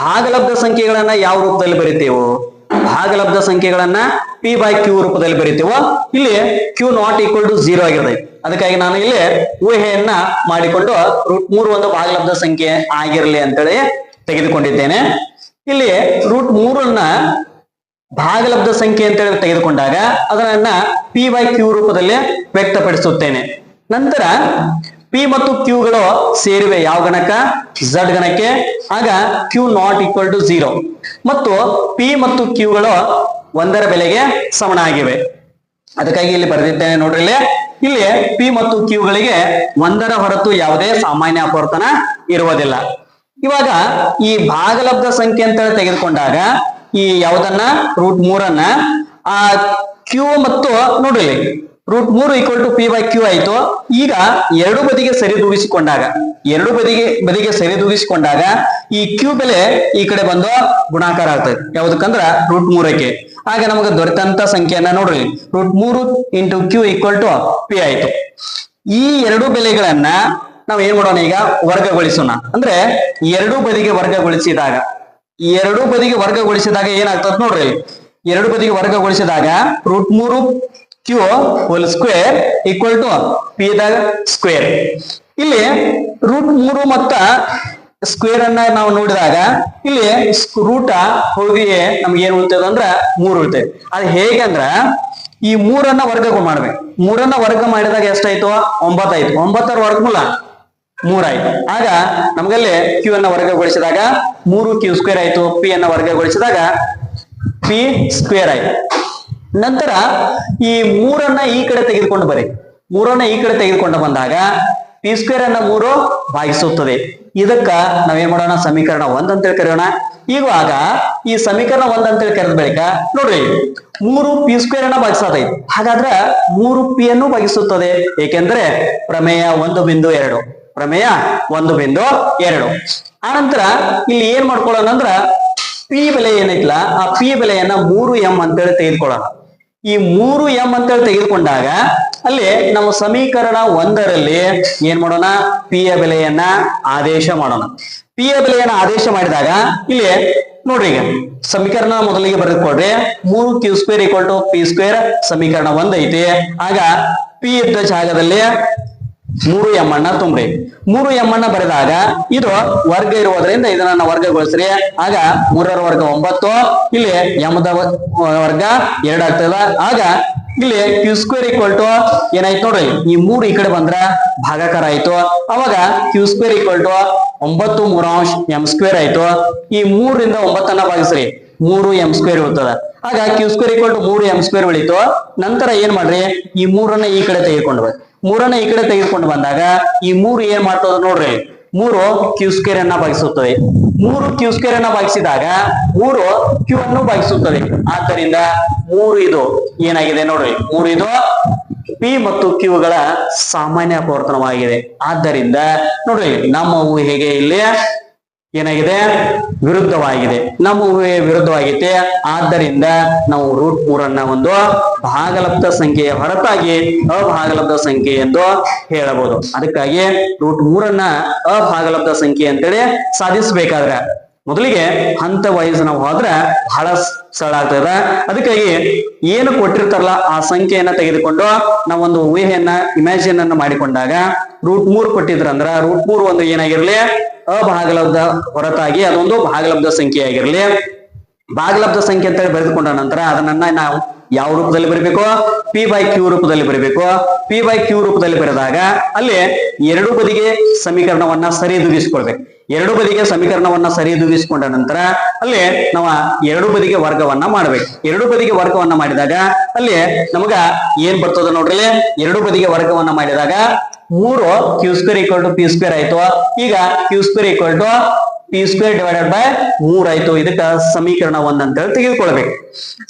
ಭಾಗಲಬ್ಧ ಸಂಖ್ಯೆಗಳನ್ನ ಯಾವ ರೂಪದಲ್ಲಿ ಬರಿತೀವೋ, ಭಾಗಲಬ್ಧ ಸಂಖ್ಯೆಗಳನ್ನ p/q ರೂಪದಲ್ಲಿ ಬರಿತೀವೋ, ಇಲ್ಲಿ q ≠ 0 ಆಗಿರ್ತದೆ. ಅದಕ್ಕಾಗಿ ನಾನು ಇಲ್ಲಿ ಊಹೆಯನ್ನ ಮಾಡಿಕೊಂಡು √3 ಒಂದು ಭಾಗಲಬ್ಧ ಸಂಖ್ಯೆ ಆಗಿರ್ಲಿ ಅಂತೇಳಿ ತೆಗೆದುಕೊಂಡಿದ್ದೇನೆ. ಇಲ್ಲಿ √3 ಭಾಗಲಬ್ಧ ಸಂಖ್ಯೆ ಅಂತೇಳಿ ತೆಗೆದುಕೊಂಡಾಗ ಅದನ್ನ p/q ರೂಪದಲ್ಲಿ ವ್ಯಕ್ತಪಡಿಸುತ್ತೇನೆ. ನಂತರ p ಮತ್ತು q ಗಳು ಸೇರಿವೆ ಯಾವ ಗಣಕ? z ಗಣಕ್ಕೆ. ಆಗ q ≠ 0 ಮತ್ತು p ಮತ್ತು q ಗಳು ಒಂದರ ಬೆಲೆಗೆ ಸಮನಾಗಿವೆ. ಅದಕ್ಕಾಗಿ ಇಲ್ಲಿ ಬರೆದಿದ್ದೇನೆ ನೋಡ್ರಿ. ಇಲ್ಲಿ p ಮತ್ತು q ಗಳಿಗೆ ಒಂದರ ಹೊರತು ಯಾವುದೇ ಸಾಮಾನ್ಯ ಅಪವರ್ತನ ಇರುವುದಿಲ್ಲ. ಇವಾಗ ಈ ಭಾಗಲಬ್ಧ ಸಂಖ್ಯೆ ಅಂತ ತೆಗೆದುಕೊಂಡಾಗ ಈ ಯಾವುದನ್ನ √3 ಆ q ಮತ್ತು ನೋಡ್ರಿ √3 p/q ಆಯ್ತು. ಈಗ ಎರಡು ಬದಿಗೆ ಸರಿದೂಗಿಸಿಕೊಂಡಾಗ ಈ q ಬೆಲೆ ಈ ಕಡೆ ಬಂದು ಗುಣಾಕಾರ ಆಗ್ತದೆ. ಯಾವುದಕ್ಕಂದ್ರ √3ಕ್ಕೆ. ಆಗ ನಮಗೆ ದೊರೆತಂತ ಸಂಖ್ಯೆಯನ್ನ ನೋಡ್ರಿ, √3 × q p ಆಯ್ತು. ಈ ಎರಡು ಬೆಲೆಗಳನ್ನ ನಾವು ಏನ್ ಮಾಡೋಣ, ಈಗ ವರ್ಗಗೊಳಿಸೋಣ. ಅಂದ್ರೆ ಎರಡು ಬದಿಗೆ ವರ್ಗಗೊಳಿಸಿದಾಗ ಏನಾಗ್ತದೆ ನೋಡ್ರಿ, ಎರಡು ಬದಿಗೆ ವರ್ಗಗೊಳಿಸಿದಾಗ √3q² p ದ ಸ್ಕ್ವೇರ್. ಇಲ್ಲಿ √3 ಮತ್ತ ಸ್ಕ್ವೇರ್ ಅನ್ನ ನಾವು ನೋಡಿದಾಗ ಇಲ್ಲಿ ರೂಟ ಹೋಗಿ ನಮ್ಗೆ ಏನ್ ಉಳಿತದ ಅಂದ್ರ 3 ಉಳಿತದೆ. ಅದು ಹೇಗಂದ್ರ ಈ 3 ವರ್ಗ ಮಾಡ್ಬೇಕು. 3 ವರ್ಗ ಮಾಡಿದಾಗ ಎಷ್ಟಾಯ್ತು? 9 ಆಯ್ತು. 9ರ ವರ್ಗಮೂಲ 3 ಆಯ್ತು. ಆಗ ನಮ್ಗಲ್ಲಿ q ಅನ್ನ ವರ್ಗಗೊಳಿಸಿದಾಗ 3q² ಆಯ್ತು. p ಅನ್ನ ವರ್ಗಗೊಳಿಸಿದಾಗ p² ಆಯ್ತು. ನಂತರ ಈ 3 ಈ ಕಡೆ ತೆಗೆದುಕೊಂಡು ಬರ್ರಿ. 3 ಈ ಕಡೆ ತೆಗೆದುಕೊಂಡು ಬಂದಾಗ p² ಅನ್ನ 3 ಭಾಗಿಸುತ್ತದೆ. ಇದಕ್ಕ ನಾವೇನ್ ಮಾಡೋಣ, ಸಮೀಕರಣ 1 ಅಂತೇಳಿ ಕರೆಯೋಣ. ಇವಾಗ ಈ ಸಮೀಕರಣ 1 ಅಂತೇಳಿ ಕರೆದ ಬಳಿಕ ನೋಡ್ರಿ 3 p² ಅನ್ನ ಭಾಗಿಸತೈತಿ. ಹಾಗಾದ್ರೆ 3p ಅನ್ನು ಭಾಗಿಸುತ್ತದೆ. ಏಕೆಂದ್ರೆ ಪ್ರಮೇಯ 1.2. ಆನಂತರ ಇಲ್ಲಿ ಏನ್ ಮಾಡ್ಕೊಳ್ಳೋಣ ಅಂದ್ರ p ಬೆಲೆ ಏನೈತಿಲ್ಲ, ಆ p ಬೆಲೆಯನ್ನ 3m ಅಂತೇಳಿ ತೆಗೆದುಕೊಳ್ಳೋಣ. ಈ 3m ಅಂತೇಳಿ ತೆಗೆದುಕೊಂಡಾಗ ಅಲ್ಲಿ ನಾವು ಸಮೀಕರಣ 1ರಲ್ಲಿ ಏನ್ ಮಾಡೋಣ, p ಯ ಬೆಲೆಯನ್ನ ಆದೇಶ ಮಾಡೋಣ. p ಯ ಬೆಲೆಯನ್ನ ಆದೇಶ ಮಾಡಿದಾಗ ಇಲ್ಲಿ ನೋಡ್ರಿ, ಈಗ ಸಮೀಕರಣ ಮೊದಲಿಗೆ ಬರೆದುಕೊಡ್ರಿ. 3q² p² ಸಮೀಕರಣ 1 ಐತಿ. ಆಗ p ಇದ್ದ ಜಾಗದಲ್ಲಿ 3m ಅನ್ನ ತುಂಬ್ರಿ. 3m ಅನ್ನ ಬರೆದಾಗ ಇದು ವರ್ಗ ಇರುವುದರಿಂದ ಇದನ್ನ ವರ್ಗಗೊಳಿಸ್ರಿ. ಆಗ 3ರ ವರ್ಗ 9, ಇಲ್ಲಿ m ದ ವರ್ಗ 2 ಆಗ್ತದ. ಆಗ ಇಲ್ಲಿ q² ಏನಾಯ್ತು ನೋಡ್ರಿ, ಈ 3 ಈ ಕಡೆ ಬಂದ್ರ ಭಾಗಾಕಾರ ಆಯ್ತು. ಅವಾಗ q² 9 3m² ಆಯ್ತು. ಈ 3ರಿಂದ 9 ಅನ್ನ ಭಾಗಿಸ್ರಿ, 3m² ಇರ್ತದ. ಆಗ q² 3m² ಉಳಿತು. ನಂತರ ಏನ್ ಮಾಡ್ರಿ, ಈ 3 ಈ ಕಡೆ ತೆಗೆದುಕೊಂಡು ಬರ್ರಿ. 3 ಈ ಕಡೆ ತೆಗೆದುಕೊಂಡು ಬಂದಾಗ ಈ 3 ಏನ್ ಮಾಡ್ತದ ನೋಡ್ರಿ, 3 q² ಅನ್ನ ಭಾಗಿಸುತ್ತದೆ. 3 q² ಅನ್ನ ಭಾಗಿಸಿದಾಗ 3 q ಅನ್ನು ಭಾಗಿಸುತ್ತದೆ. ಆದ್ದರಿಂದ 3 ಇದು ಏನಾಗಿದೆ ನೋಡ್ರಿ, 3 ಇದು p ಮತ್ತು q ಗಳ ಸಾಮಾನ್ಯ ಅಪವರ್ತನವಾಗಿದೆ. ಆದ್ದರಿಂದ ನೋಡ್ರಿ, ನಮ್ಮ ಊಹೆಗೆ ಇಲ್ಲಿ ಏನಾಗಿದೆ, ವಿರುದ್ಧವಾಗಿದೆ. ನಮ್ಮ ಊಹೆ ವಿರುದ್ಧವಾಗಿದೆ. ಆದ್ದರಿಂದ ನಾವು √3 ಅನ್ನ ಒಂದು ಭಾಗಲಬ್ಧ ಸಂಖ್ಯೆಯ ಹೊರತಾಗಿ ಅಭಾಗಲಬ್ಧ ಸಂಖ್ಯೆ ಎಂದು ಹೇಳಬಹುದು. ಅದಕ್ಕಾಗಿ √3 ಅನ್ನ ಅಭಾಗಲಬ್ಧ ಸಂಖ್ಯೆ ಅಂತೇಳಿ ಸಾಧಿಸಬೇಕಾದ್ರೆ ಮೊದಲಿಗೆ ಹಂತ ವೈಸ್ ನಾವು ಹೋದ್ರೆ ಬಹಳ ಸರಳ ಆಗ್ತದ. ಅದಕ್ಕಾಗಿ ಏನು ಕೊಟ್ಟಿರ್ತಾರಲ್ಲ ಆ ಸಂಖ್ಯೆಯನ್ನ ತೆಗೆದುಕೊಂಡು ನಾವೊಂದು ಊಹೆಯನ್ನ ಇಮ್ಯಾಜಿನ್ ಅನ್ನ ಮಾಡಿಕೊಂಡಾಗ √3 ಕೊಟ್ಟಿದ್ರಂದ್ರ √3 ಒಂದು ಏನಾಗಿರ್ಲಿ, ಅಭಾಗಲಬ್ಧ ಹೊರತಾಗಿ ಅದೊಂದು ಭಾಗಲಬ್ಧ ಸಂಖ್ಯೆ ಆಗಿರ್ಲಿ. ಭಾಗಲಬ್ಧ ಸಂಖ್ಯೆ ಅಂತ ಬರೆದುಕೊಂಡ ನಂತರ ಅದನ್ನ ನಾವು ಯಾವ ರೂಪದಲ್ಲಿ ಬರೀಬೇಕು, p/q ರೂಪದಲ್ಲಿ ಬರೀಬೇಕು. p/q ರೂಪದಲ್ಲಿ ಬರೆದಾಗ ಅಲ್ಲಿ ಎರಡು ಬದಿಗೆ ಸಮೀಕರಣವನ್ನ ಸರಿದೂಗಿಸಿಕೊಳ್ಬೇಕು. ಎರಡು ಬದಿಗೆ ಸಮೀಕರಣವನ್ನ ಸರಿದೂಗಿಸಿಕೊಂಡ ನಂತರ ಅಲ್ಲಿ ನಾವು ಎರಡು ಬದಿಗೆ ವರ್ಗವನ್ನ ಮಾಡ್ಬೇಕು. ಎರಡು ಬದಿಗೆ ವರ್ಗವನ್ನ ಮಾಡಿದಾಗ ಅಲ್ಲಿ ನಮಗ ಏನ್ ಬರ್ತದ ನೋಡ್ರಿ, ಎರಡು ಬದಿಗೆ ವರ್ಗವನ್ನ ಮಾಡಿದಾಗ 3 q² p² ಆಯ್ತು. ಈಗ q² p² / 3 ಆಯ್ತು. ಇದಕ್ಕ ಸಮೀಕರಣ 1 ಅಂತ ಹೇಳಿ ತೆಗೆದುಕೊಳ್ಬೇಕು.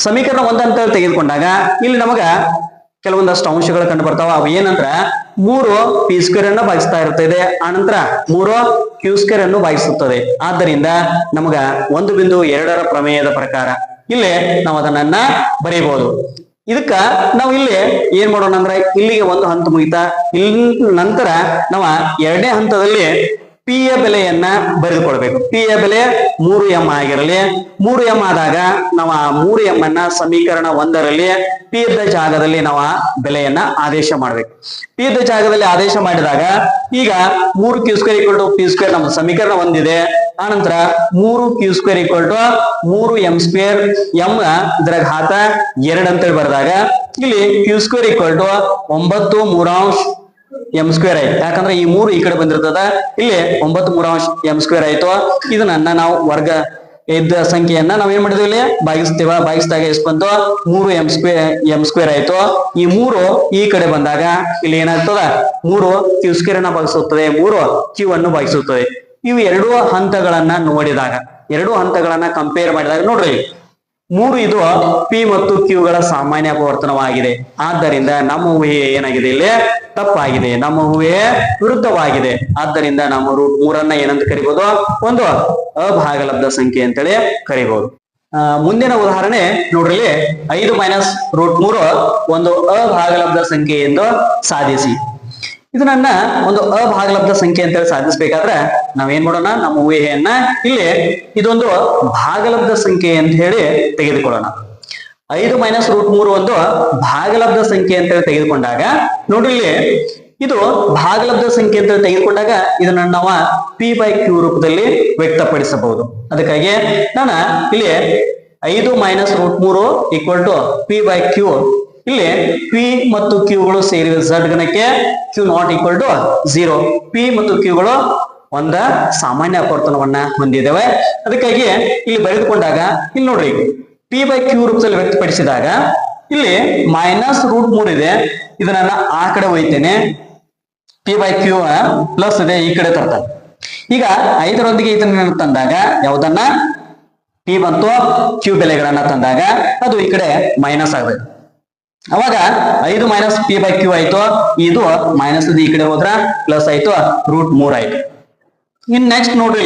ಸಮೀಕರಣ 1 ಅಂತ ಹೇಳಿ ತೆಗೆದುಕೊಂಡಾಗ ಇಲ್ಲಿ ನಮಗ ಕೆಲವೊಂದಷ್ಟು ಅಂಶಗಳು ಕಂಡು ಬರ್ತಾವ. ಅವು ಏನಂದ್ರ 3 p² ಅನ್ನು ಭಾಗಿಸ್ತಾ ಇರ್ತದೆ, ಆನಂತರ 3 q² ಅನ್ನು ಭಾಗಿಸುತ್ತದೆ. ಆದ್ದರಿಂದ ನಮಗ 1.2ರ ಪ್ರಮೇಯದ ಪ್ರಕಾರ ಇಲ್ಲಿ ನಾವು ಅದನ್ನ ಬರೀಬಹುದು. ಇದಕ್ಕ ನಾವು ಇಲ್ಲಿ ಏನ್ ಮಾಡೋಣ ಅಂದ್ರೆ ಇಲ್ಲಿಗೆ ಒಂದು ಹಂತ ಮುಗಿತಾ, ಇಲ್ಲಿ ನಂತರ ನಾವು ಎರಡನೇ ಹಂತದಲ್ಲಿ ಪಿ ಯ ಬೆಲೆಯನ್ನ ಬರೆದುಕೊಳ್ಬೇಕು. ಪಿ ಯ ಬೆಲೆ 3m ಆಗಿರಲಿ. 3m ಆದಾಗ ನಾವು ಆ 3m ಅನ್ನ ಸಮೀಕರಣ 1ರಲ್ಲಿ ಪಿ ಇದ್ದ ಜಾಗದಲ್ಲಿ ನಾವು ಆ ಬೆಲೆಯನ್ನ ಆದೇಶ ಮಾಡ್ಬೇಕು. ಪಿ ಇದ್ದ ಜಾಗದಲ್ಲಿ ಆದೇಶ ಮಾಡಿದಾಗ ಈಗ 3q² = p² ನಮ್ಮ ಸಮೀಕರಣ ಒಂದಿದೆ. ಆನಂತರ 3q² = 3m², m ಇದರ ಘಾತ 2 ಅಂತೇಳಿ ಬರೆದಾಗ ಇಲ್ಲಿ q² = 9 3/m² ಆಯ್ತು. ಯಾಕಂದ್ರೆ ಈ 3 ಈ ಕಡೆ ಬಂದಿರ್ತದ, ಇಲ್ಲಿ 9 3/m² ಆಯ್ತು. ಇದನ್ನ ನಾವು ವರ್ಗ ಇದ್ದ ಸಂಖ್ಯೆಯನ್ನ ನಾವ್ ಏನ್ ಮಾಡಿದ್ವಿ, ಇಲ್ಲಿ ಭಾಗಿಸ್ತೇವ. ಭಾಗಿಸಿದಾಗ ಎಷ್ಟು ಬಂತು? 3m² ಆಯ್ತು. ಈ 3 ಈ ಕಡೆ ಬಂದಾಗ ಇಲ್ಲಿ ಏನಾಗ್ತದ? 3 q² ಭಾಗಿಸುತ್ತದೆ, 3 q ಅನ್ನು ಭಾಗಿಸುತ್ತದೆ. ಇವು ಎರಡು ಹಂತಗಳನ್ನ ನೋಡಿದಾಗ, ಎರಡು ಹಂತಗಳನ್ನ ಕಂಪೇರ್ ಮಾಡಿದಾಗ ನೋಡ್ರಿ, 3 ಇದು ಪಿ ಮತ್ತು ಕ್ಯೂ ಗಳ ಸಾಮಾನ್ಯ ಅಪವರ್ತನವಾಗಿದೆ. ಆದ್ದರಿಂದ ನಮ್ಮ ಊಹೆ ಏನಾಗಿದೆ? ಇಲ್ಲಿ ತಪ್ಪಾಗಿದೆ. ನಮ್ಮ ಊಹೆ ವಿರುದ್ಧವಾಗಿದೆ. ಆದ್ದರಿಂದ ನಾವು √3 ಏನಂತ ಕರಿಬಹುದು? ಒಂದು ಅಭಾಗಲಬ್ಧ ಸಂಖ್ಯೆ ಅಂತೇಳಿ ಕರಿಬಹುದು. ಮುಂದಿನ ಉದಾಹರಣೆ ನೋಡ್ರಿ, 5 - √3 ಒಂದು ಅಭಾಗಲಬ್ಧ ಸಂಖ್ಯೆ ಎಂದು ಸಾಧಿಸಿ. ಇದನ್ನ ಒಂದು ಅಭಾಗಲಬ್ಧ ಸಂಖ್ಯೆ ಅಂತೇಳಿ ಸಾಧಿಸಬೇಕಾದ್ರೆ ನಾವೇನ್ ಮಾಡೋಣ? ನಮ್ಮ ಊಹೆಯನ್ನ ಇಲ್ಲಿ ಇದೊಂದು ಭಾಗಲಬ್ಧ ಸಂಖ್ಯೆ ಅಂತ ಹೇಳಿ ತೆಗೆದುಕೊಳ್ಳೋಣ. 5 - √3 ಒಂದು ಭಾಗಲಬ್ಧ ಸಂಖ್ಯೆ ಅಂತೇಳಿ ತೆಗೆದುಕೊಂಡಾಗ ನೋಡ್ರಿ, ಇಲ್ಲಿ ಇದು ಭಾಗಲಬ್ಧ ಸಂಖ್ಯೆ ಅಂತ ತೆಗೆದುಕೊಂಡಾಗ ಇದನ್ನ ನಾವು p/q ರೂಪದಲ್ಲಿ ವ್ಯಕ್ತಪಡಿಸಬಹುದು. ಅದಕ್ಕಾಗಿ ನಾನು ಇಲ್ಲಿ 5 - √3 = p/q. ಇಲ್ಲಿ ಪಿ ಮತ್ತು ಕ್ಯೂಗಳು ಸೇರಿದ z ಗಣಕ್ಕೆ q0 = 0. ಪಿ ಮತ್ತು ಕ್ಯೂಗಳು ಒಂದ ಸಾಮಾನ್ಯ ಅಪವರ್ತನವನ್ನ ಹೊಂದಿದ್ದೇವೆ. ಅದಕ್ಕಾಗಿ ಇಲ್ಲಿ ಬರೆದುಕೊಂಡಾಗ ಇಲ್ಲಿ ನೋಡ್ರಿ, p/q ರೂಪದಲ್ಲಿ ವ್ಯಕ್ತಪಡಿಸಿದಾಗ ಇಲ್ಲಿ -√3 ಇದೆ. ಇದನ್ನ ಆ ಕಡೆ ಒಯ್ತೇನೆ, p/q ಪ್ಲಸ್ ಇದೆ ಈ ಕಡೆ ತರ್ತಾರೆ. ಈಗ 5ರೊಂದಿಗೆ ಇದನ್ನ ತಂದಾಗ ಯಾವ್ದನ್ನ p ಮತ್ತು q ಬೆಲೆಗಳನ್ನ ತಂದಾಗ ಅದು ಈ ಕಡೆ ಮೈನಸ್ ಆಗಬೇಕು. ಅವಾಗ 5 - p/q ಆಯ್ತು. ಇದು ಮೈನಸ್ ಈ ಕಡೆ ಹೋದ್ರ ಪ್ಲಸ್ ಆಯ್ತು, √3 ಆಯ್ತು. ಇನ್ ನೆಕ್ಸ್ಟ್ ನೋಡ್ರಿ,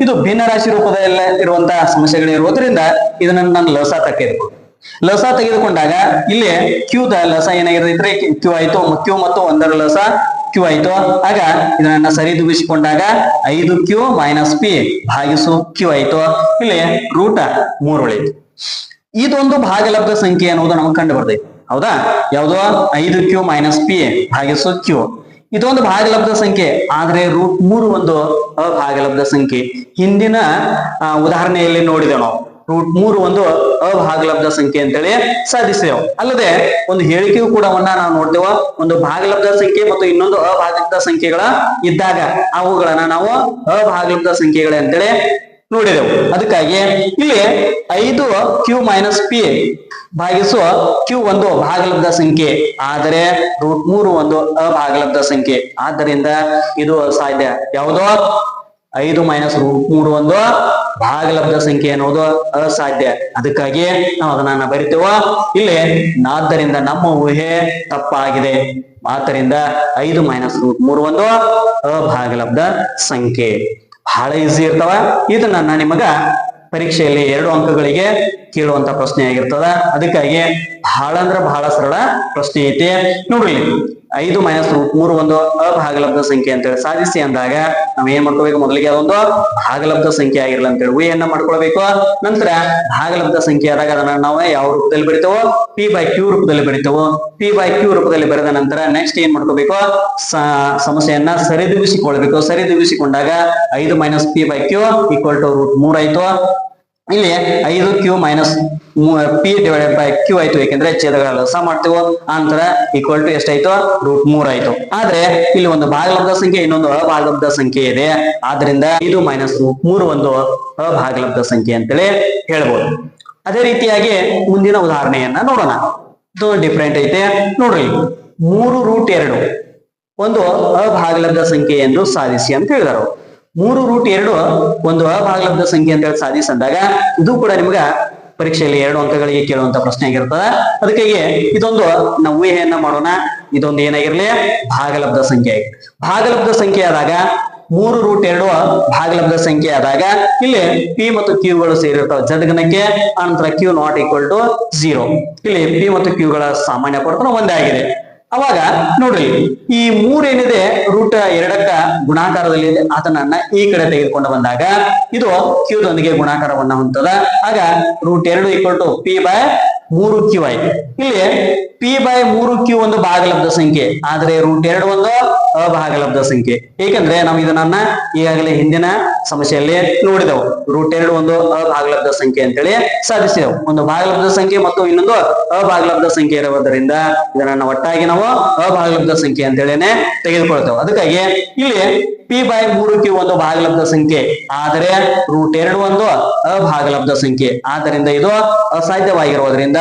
ಇದು ಭಿನ್ನ ರಾಶಿ ರೂಪದಲ್ಲಿ ಇರುವಂತಹ ಸಮಸ್ಯೆಗಳಿರೋದ್ರಿಂದ ಇದನ್ನ ನಾನು ಲಸ ತೆಗೆದುಕೊಂಡು ಲಸ ತೆಗೆದುಕೊಂಡಾಗ ಇಲ್ಲಿ ಕ್ಯೂ ದ ಲಸ ಏನಾಗಿರ್ತೈತ್ರಿ? ಕ್ಯೂ ಆಯ್ತು. ಕ್ಯೂ ಮತ್ತು 1ರ ಲಸ ಕ್ಯೂ ಆಯ್ತು. ಆಗ ಇದನ್ನ ಸರಿದೂಗಿಸಿಕೊಂಡಾಗ 5q - p ಭಾಗಿಸು q ಆಯ್ತು. ಇಲ್ಲಿ √3 ಉಳಿತು. ಇದೊಂದು ಭಾಗಲಬ್ಧ ಸಂಖ್ಯೆ ಅನ್ನೋದು ನಮ್ಗೆ ಕಂಡು ಬರ್ತೈತಿ. ಹೌದಾ? ಯಾವುದು? 5q - p ಭಾಗಿಸು q. ಇದೊಂದು ಭಾಗಲಬ್ಧ ಸಂಖ್ಯೆ. ಆದ್ರೆ √3 ಒಂದು ಅಭಾಗಲಬ್ಧ ಸಂಖ್ಯೆ. ಹಿಂದಿನ ಉದಾಹರಣೆಯಲ್ಲಿ ನೋಡಿದೆವು ನಾವು √3 ಒಂದು ಅಭಾಗಲಬ್ಧ ಸಂಖ್ಯೆ ಅಂತೇಳಿ ಸಾಧಿಸಿದೆವು. ಅಲ್ಲದೆ ಒಂದು ಹೇಳಿಕೆಯು ಕೂಡ ನಾವು ನೋಡ್ತೇವೆ. ಒಂದು ಭಾಗಲಬ್ಧ ಸಂಖ್ಯೆ ಮತ್ತು ಇನ್ನೊಂದು ಅಭಾಗಲಬ್ಧ ಸಂಖ್ಯೆಗಳ ಇದ್ದಾಗ ಅವುಗಳನ್ನ ನಾವು ಅಭಾಗಲಬ್ಧ ಸಂಖ್ಯೆಗಳೇ ಅಂತೇಳಿ ನೋಡಿದೆವು. ಅದಕ್ಕಾಗಿ ಇಲ್ಲಿ 5q - p ಭಾಗಿಸು q ಒಂದು ಭಾಗಲಬ್ಧ ಸಂಖ್ಯೆ, ಆದರೆ √3 ಒಂದು ಅಭಾಗಲಬ್ಧ ಸಂಖ್ಯೆ. ಆದ್ದರಿಂದ ಇದು ಸಾಧ್ಯ. ಯಾವುದೋ 5 - √3 ಒಂದು ಭಾಗಲಬ್ಧ ಸಂಖ್ಯೆ ಅನ್ನೋದು ಅಸಾಧ್ಯ. ಅದಕ್ಕಾಗಿ ನಾವು ಅದನ್ನ ಬರಿತೇವ ಇಲ್ಲಿ. ಆದ್ದರಿಂದ ನಮ್ಮ ಊಹೆ ತಪ್ಪಾಗಿದೆ. ಆದ್ದರಿಂದ 5 - √3 ಒಂದು ಅಭಾಗಲಬ್ಧ ಸಂಖ್ಯೆ. ಬಹಳ ಈಸಿ ಇರ್ತಾವ. ಇದನ್ನ ನಿಮಗ ಪರೀಕ್ಷೆಯಲ್ಲಿ 2 ಅಂಕಗಳಿಗೆ ಕೇಳುವಂತ ಪ್ರಶ್ನೆ ಆಗಿರ್ತದ. ಅದಕ್ಕಾಗಿ ಬಹಳ ಅಂದ್ರೆ ಬಹಳ ಸರಳ ಪ್ರಶ್ನೆ ಐತಿ. ನೋಡ್ರಿ, 5 - √3 ಒಂದು ಅಭಾಗಲಬ್ಧ ಸಂಖ್ಯೆ ಅಂತೇಳಿ ಸಾಧಿಸಿ ಅಂದಾಗ ನಾವ್ ಏನ್ ಮಾಡ್ಕೋಬೇಕು? ಮೊದಲಿಗೆ ಅದೊಂದು ಭಾಗಲಬ್ಧ ಸಂಖ್ಯೆ ಆಗಿರ್ಲ ಅಂತೇಳಿ ಊಹೆಯನ್ನ ಮಾಡ್ಕೊಳ್ಬೇಕು. ನಂತರ ಭಾಗಲಬ್ಧ ಸಂಖ್ಯೆ ಆದಾಗ ಅದನ್ನ ನಾವು ಯಾವ ರೂಪದಲ್ಲಿ ಬರಿತೇವೋ? p/q ರೂಪದಲ್ಲಿ ಬರಿತೇವೋ. p/q ರೂಪದಲ್ಲಿ ಬರೆದ ನಂತರ ನೆಕ್ಸ್ಟ್ ಏನ್ ಮಾಡ್ಕೋಬೇಕು? ಸಮಸ್ಯೆಯನ್ನ ಸರಿದೂಗಿಸಿಕೊಳ್ಬೇಕು. ಸರಿದೂಗಿಸಿಕೊಂಡಾಗ 5 - p/q = √3 ಆಯ್ತು. ಇಲ್ಲಿ 5q - p/q ಆಯ್ತು. ಯಾಕೆಂದ್ರೆ ಛೇದಗಳ ಲಸ ಮಾಡ್ತೇವೆ. ನಂತರ = ಎಷ್ಟಾಯ್ತು? √3 ಆಯ್ತು. ಆದ್ರೆ ಇಲ್ಲಿ ಒಂದು ಭಾಗಲಬ್ಧ ಸಂಖ್ಯೆ, ಇನ್ನೊಂದು ಅಭಾಗಲಬ್ಧ ಸಂಖ್ಯೆ ಇದೆ. ಆದ್ರಿಂದ 5 - √3 ಒಂದು ಅಭಾಗಲಬ್ಧ ಸಂಖ್ಯೆ ಅಂತೇಳಿ ಹೇಳ್ಬೋದು. ಅದೇ ರೀತಿಯಾಗಿ ಮುಂದಿನ ಉದಾಹರಣೆಯನ್ನ ನೋಡೋಣ. ಇದು ಡಿಫ್ರೆಂಟ್ ಐತೆ. ನೋಡ್ರಿ, 3√2 ಒಂದು ಅಭಾಗಲಬ್ಧ ಸಂಖ್ಯೆ ಎಂದು ಸಾಧಿಸಿ ಅಂತ ಹೇಳಿದರು. 3√2 ಒಂದು ಅಭಾಗಲಬ್ಧ ಸಂಖ್ಯೆ ಅಂತ ಹೇಳಿ ಸಾಧಿಸಿದಾಗ ಇದು ಕೂಡ ನಿಮ್ಗ ಪರೀಕ್ಷೆಯಲ್ಲಿ 2 ಅಂಕಗಳಿಗೆ ಕೇಳುವಂತ ಪ್ರಶ್ನೆ ಆಗಿರ್ತದ. ಅದಕ್ಕಾಗಿ ಇದೊಂದು ನಾವು ಊಹೆಯನ್ನ ಮಾಡೋಣ. ಇದೊಂದು ಏನಾಗಿರ್ಲಿ? ಭಾಗಲಬ್ಧ ಸಂಖ್ಯೆ. ಭಾಗಲಬ್ಧ ಸಂಖ್ಯೆ ಆದಾಗ 3√2 ಭಾಗಲಬ್ಧ ಸಂಖ್ಯೆ ಆದಾಗ ಇಲ್ಲಿ ಪಿ ಮತ್ತು ಕ್ಯೂಗಳು ಸೇರಿರ್ತಾವ ಜಡ್ಗಣಕ್ಕೆ, ಅನಂತರ ಕ್ಯೂ ನಾಟ್ ಈಕ್ವಲ್ ಟು 0. ಇಲ್ಲಿ ಪಿ ಮತ್ತು ಕ್ಯೂಗಳ ಸಾಮಾನ್ಯ ಕೊಡ್ತಾನೆ ಒಂದೇ ಆಗಿದೆ. ಅವಾಗ ನೋಡ್ರಿ ಈ 3 ಏನಿದೆ √2ಕ್ಕ ಗುಣಾಕಾರದಲ್ಲಿ ಅದನ್ನ ಈ ಕಡೆ ತೆಗೆದುಕೊಂಡು ಬಂದಾಗ ಇದು ಕ್ಯೂದೊಂದಿಗೆ ಗುಣಾಕಾರವನ್ನ ಹೊಂದದ. ಆಗ √2 equal to P by 3QI. ಇಲ್ಲಿ ಪಿ ಬೈ 3Q ಒಂದು ಭಾಗಲಬ್ಧ ಸಂಖ್ಯೆ, ಆದ್ರೆ √2 ಒಂದು ಅಭಾಗಲಬ್ಧ ಸಂಖ್ಯೆ. ಏಕೆಂದ್ರೆ ನಾವು ಇದನ್ನ ಈಗಾಗಲೇ ಹಿಂದಿನ ಸಮಸ್ಯೆಯಲ್ಲಿ ನೋಡಿದೆವು. √2 ಒಂದು ಅಭಾಗಲಬ್ಧ ಸಂಖ್ಯೆ ಅಂತೇಳಿ ಸಾಧಿಸಿದೆವು. ಒಂದು ಭಾಗಲಬ್ಧ ಸಂಖ್ಯೆ ಮತ್ತು ಇನ್ನೊಂದು ಅಭಾಗಲಬ್ಧ ಸಂಖ್ಯೆ ಇರುವುದರಿಂದ ಇದನ್ನ ಒಟ್ಟಾಗಿ ನಾವು ಅಭಾಗಲಬ್ಧ ಸಂಖ್ಯೆ ಅಂತೇಳಿನೇ ತೆಗೆದುಕೊಳ್ತೇವೆ. ಅದಕ್ಕಾಗಿ ಇಲ್ಲಿ ಪಿ ಬೈ 3Q ಒಂದು ಭಾಗಲಬ್ಧ ಸಂಖ್ಯೆ, ಆದರೆ √2 ಒಂದು ಅಭಾಗಲಬ್ಧ ಸಂಖ್ಯೆ. ಆದ್ದರಿಂದ ಇದು ಅಸಾಧ್ಯವಾಗಿರುವುದರಿಂದ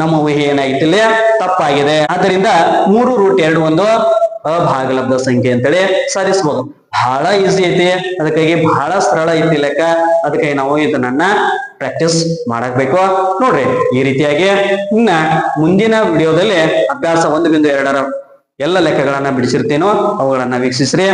ನಮ್ಮ ಊಹೆ ಏನಾಗಿತ್ತು ಇಲ್ಲಿ ತಪ್ಪಾಗಿದೆ. ಆದ್ದರಿಂದ 3√2 ಒಂದು ಅಭಾಗಲಬ್ಧ ಸಂಖ್ಯೆ ಅಂತೇಳಿ ಸಾಧಿಸಬಹುದು. ಬಹಳ ಈಸಿ ಐತಿ, ಅದಕ್ಕಾಗಿ ಬಹಳ ಸರಳ ಐತಿ ಲೆಕ್ಕ. ಅದಕ್ಕಾಗಿ ನಾವು ಇದನ್ನ ಪ್ರಾಕ್ಟೀಸ್ ಮಾಡಬೇಕು. ನೋಡ್ರಿ ಈ ರೀತಿಯಾಗಿ ಇನ್ನ ಮುಂದಿನ ವಿಡಿಯೋದಲ್ಲಿ ಅಭ್ಯಾಸ 1.2 ಎಲ್ಲ ಲೆಕ್ಕಗಳನ್ನ ಬಿಡಿಸಿರ್ತೇನೋ ಅವುಗಳನ್ನ ವೀಕ್ಷಿಸ್ರಿ.